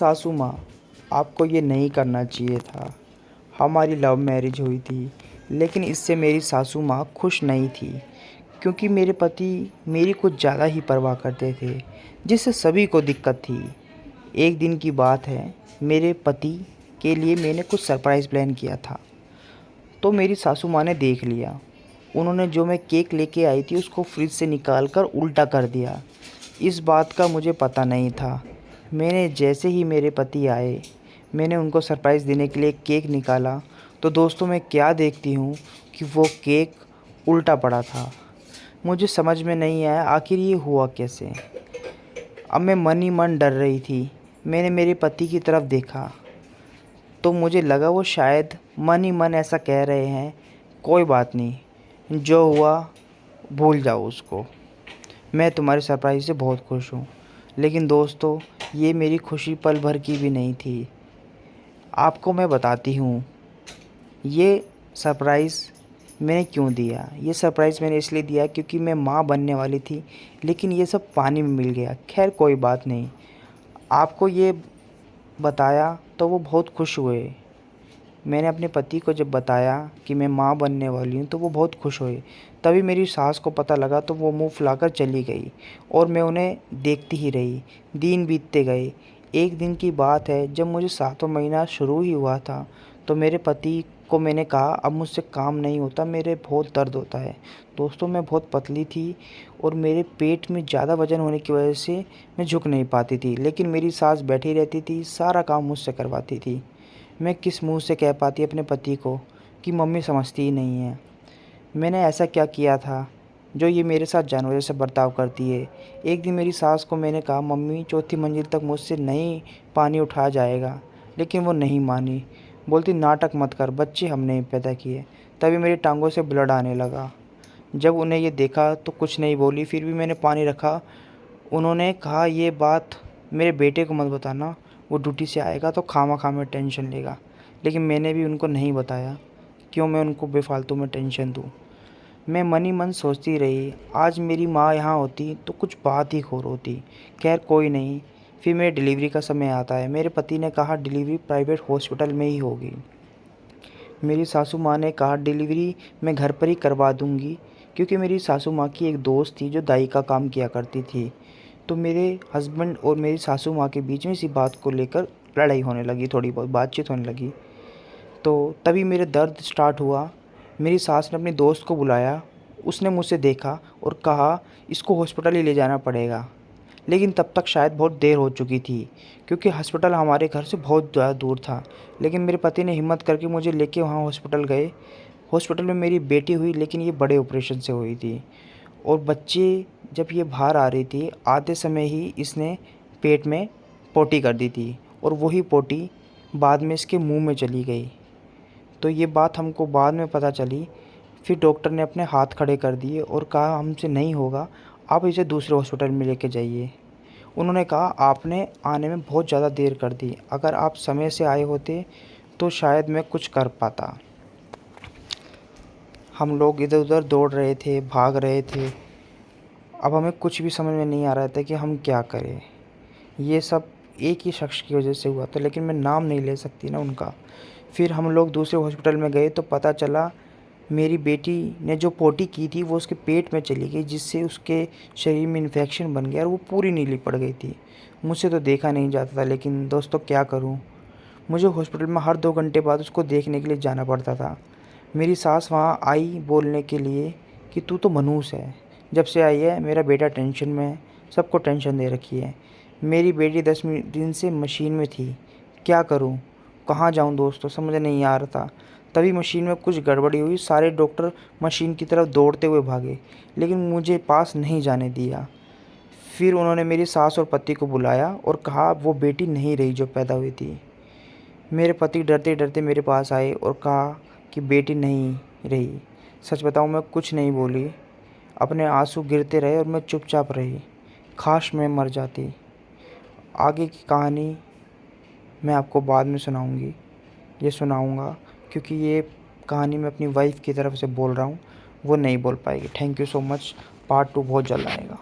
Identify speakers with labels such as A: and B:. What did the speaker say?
A: सासू माँ, आपको ये नहीं करना चाहिए था। हमारी लव मैरिज हुई थी, लेकिन इससे मेरी सासू माँ खुश नहीं थी, क्योंकि मेरे पति मेरी कुछ ज़्यादा ही परवाह करते थे, जिससे सभी को दिक्कत थी। एक दिन की बात है, मेरे पति के लिए मैंने कुछ सरप्राइज़ प्लान किया था, तो मेरी सासू माँ ने देख लिया। उन्होंने जो मैं केक लेके आई थी उसको फ्रिज से निकाल कर उल्टा कर दिया। इस बात का मुझे पता नहीं था। मैंने जैसे ही मेरे पति आए, मैंने उनको सरप्राइज़ देने के लिए केक निकाला, तो दोस्तों मैं क्या देखती हूँ कि वो केक उल्टा पड़ा था। मुझे समझ में नहीं आया आखिर ये हुआ कैसे। अब मैं मन ही मन डर रही थी। मैंने मेरे पति की तरफ देखा, तो मुझे लगा वो शायद मन ही मन ऐसा कह रहे हैं, कोई बात नहीं, जो हुआ भूल जाओ उसको। मैं तुम्हारे सरप्राइज़ से बहुत खुश हूँ। लेकिन दोस्तों, ये मेरी खुशी पल भर की भी नहीं थी। आपको मैं बताती हूँ, ये सरप्राइज़ मैंने क्यों दिया। ये सरप्राइज़ मैंने इसलिए दिया क्योंकि मैं माँ बनने वाली थी, लेकिन ये सब पानी में मिल गया। खैर कोई बात नहीं। आपको ये बताया तो वो बहुत खुश हुए। मैंने अपने पति को जब बताया कि मैं माँ बनने वाली हूँ, तो वो बहुत खुश हुए। तभी मेरी सास को पता लगा, तो वो मुँह फुलाकर चली गई और मैं उन्हें देखती ही रही। दिन बीतते गए। एक दिन की बात है, जब मुझे 7वां महीना शुरू ही हुआ था, तो मेरे पति को मैंने कहा, अब मुझसे काम नहीं होता, मेरे बहुत दर्द होता है। दोस्तों, मैं बहुत पतली थी और मेरे पेट में ज़्यादा वज़न होने की वजह से मैं झुक नहीं पाती थी, लेकिन मेरी सास बैठी रहती थी, सारा काम मुझसे करवाती थी। मैं किस मुँह से कह पाती अपने पति को कि मम्मी समझती ही नहीं है। मैंने ऐसा क्या किया था जो ये मेरे साथ जानवर जैसा बर्ताव करती है। एक दिन मेरी सास को मैंने कहा, मम्मी 4थी मंजिल तक मुझसे नहीं पानी उठाया जाएगा, लेकिन वो नहीं मानी। बोलती, नाटक मत कर, बच्चे हमने ही पैदा किए। तभी मेरी टांगों से ब्लड आने लगा। जब उन्हें ये देखा तो कुछ नहीं बोली, फिर भी मैंने पानी रखा। उन्होंने कहा, ये बात मेरे बेटे को मत बताना, वो ड्यूटी से आएगा तो खामा में टेंशन लेगा। लेकिन मैंने भी उनको नहीं बताया, क्यों मैं उनको बेफालतू में टेंशन दूँ। मैं मन ही मन सोचती रही, आज मेरी माँ यहाँ होती तो कुछ बात ही और होती। खैर कोई नहीं। फिर मेरी डिलीवरी का समय आता है। मेरे पति ने कहा, डिलीवरी प्राइवेट हॉस्पिटल में ही होगी। मेरी सासू माँ ने कहा, डिलीवरी मैं घर पर ही करवा दूँगी, क्योंकि मेरी सासू माँ की एक दोस्त थी जो दाई का काम किया करती थी। तो मेरे हस्बैंड और मेरी सासू माँ के बीच में इसी बात को लेकर लड़ाई होने लगी, थोड़ी बहुत बातचीत होने लगी। तो तभी मेरे दर्द स्टार्ट हुआ। मेरी सास ने अपने दोस्त को बुलाया। उसने मुझसे देखा और कहा, इसको हॉस्पिटल ही ले जाना पड़ेगा। लेकिन तब तक शायद बहुत देर हो चुकी थी, क्योंकि हॉस्पिटल हमारे घर से बहुत ज़्यादा दूर था। लेकिन मेरे पति ने हिम्मत करके मुझे लेके वहाँ हॉस्पिटल गए। हॉस्पिटल में मेरी बेटी हुई, लेकिन ये बड़े ऑपरेशन से हुई थी। और बच्चे जब ये बाहर आ रही थी, आते समय ही इसने पेट में पोटी कर दी थी, और वही पोटी बाद में इसके मुंह में चली गई। तो ये बात हमको बाद में पता चली। फिर डॉक्टर ने अपने हाथ खड़े कर दिए और कहा, हमसे नहीं होगा, आप इसे दूसरे हॉस्पिटल में लेके जाइए। उन्होंने कहा, आपने आने में बहुत ज़्यादा देर कर दी, अगर आप समय से आए होते तो शायद मैं कुछ कर पाता। हम लोग इधर उधर दौड़ रहे थे, भाग रहे थे। अब हमें कुछ भी समझ में नहीं आ रहा था कि हम क्या करें। ये सब एक ही शख्स की वजह से हुआ था, लेकिन मैं नाम नहीं ले सकती ना उनका। फिर हम लोग दूसरे हॉस्पिटल में गए तो पता चला, मेरी बेटी ने जो पोटी की थी वो उसके पेट में चली गई, जिससे उसके शरीर में इन्फेक्शन बन गया और वो पूरी नीली पड़ गई थी। मुझसे तो देखा नहीं जाता था, लेकिन दोस्तों क्या करूं, मुझे हॉस्पिटल में हर 2 घंटे बाद उसको देखने के लिए जाना पड़ता था। मेरी सास वहाँ आई बोलने के लिए कि तू तो मनहूस है, जब से आई है मेरा बेटा टेंशन में है, सबको टेंशन दे रखी है। मेरी बेटी 10 दिन से मशीन में थी, क्या करूं, कहाँ जाऊं दोस्तों, समझ नहीं आ रहा था। तभी मशीन में कुछ गड़बड़ी हुई, सारे डॉक्टर मशीन की तरफ दौड़ते हुए भागे, लेकिन मुझे पास नहीं जाने दिया। फिर उन्होंने मेरी सास और पति को बुलाया और कहा, वो बेटी नहीं रही जो पैदा हुई थी। मेरे पति डरते डरते मेरे पास आए और कहा कि बेटी नहीं रही। सच बताऊं, मैं कुछ नहीं बोली। अपने आंसू गिरते रहे और मैं चुपचाप रही। काश मैं मर जाती। आगे की कहानी मैं आपको बाद में सुनाऊंगी, ये सुनाऊंगा, क्योंकि ये कहानी मैं अपनी वाइफ की तरफ से बोल रहा हूँ, वो नहीं बोल पाएगी। Thank you so much. Part 2 बहुत जल्द आएगा।